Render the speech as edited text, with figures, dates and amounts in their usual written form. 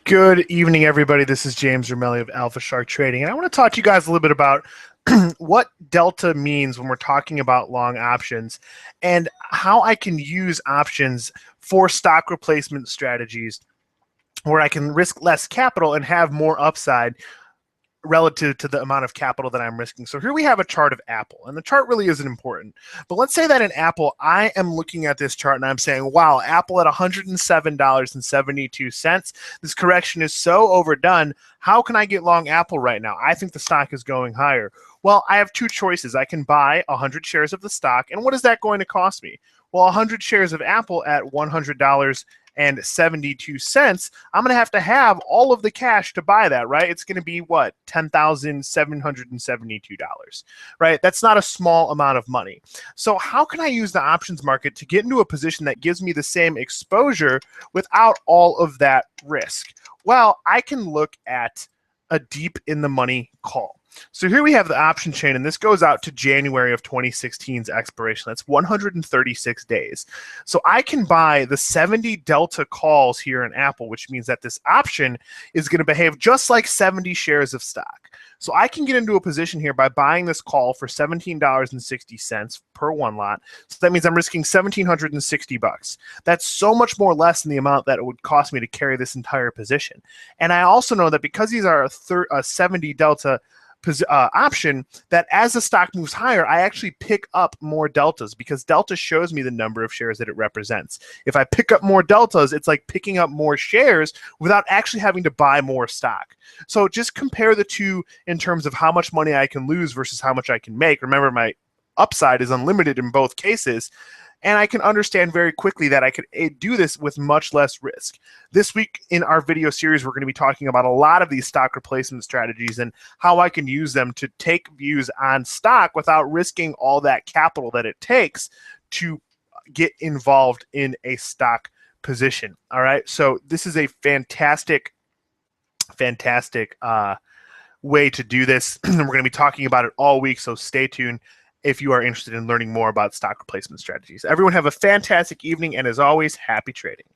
Good evening, everybody. This is James Romelli of Alpha Shark Trading, and I want to talk to you guys a little bit about what delta means when we're talking about long options and how I can use options for stock replacement strategies where I can risk less capital and have more upside relative to the amount of capital that I'm risking. So here we have a chart of Apple, and the chart really isn't important. But let's say that in Apple, I am looking at this chart and I'm saying, wow, Apple at $107.72. This correction is so overdone. How can I get long Apple right now? I think the stock is going higher. Well, I have two choices. I can buy 100 shares of the stock, and what is that going to cost me? Well, 100 shares of Apple at $100.72, I'm going to have all of the cash to buy that, right? It's going to be what? $10,772, right? That's not a small amount of money. So how can I use the options market to get into a position that gives me the same exposure without all of that risk? Well, I can look at a deep in the money call. So here we have the option chain, and this goes out to January of 2016's expiration. That's 136 days. So I can buy the 70 delta calls here in Apple, which means that this option is going to behave just like 70 shares of stock. So I can get into a position here by buying this call for $17.60 per one lot. So that means I'm risking $1,760. That's so much more less than the amount that it would cost me to carry this entire position. And I also know that because these are a 70 delta option, that as the stock moves higher, I actually pick up more deltas because delta shows me the number of shares that it represents. If I pick up more deltas, it's like picking up more shares without actually having to buy more stock. So just compare the two in terms of how much money I can lose versus how much I can make. Remember, my upside is unlimited in both cases. And I can understand very quickly that I could do this with much less risk. This week in our video series, we're going to be talking about a lot of these stock replacement strategies and how I can use them to take views on stock without risking all that capital that it takes to get involved in a stock position. All right. So this is a fantastic way to do this. We're going to be talking about it all week. So stay tuned if you are interested in learning more about stock replacement strategies. Everyone have a fantastic evening, and as always, happy trading.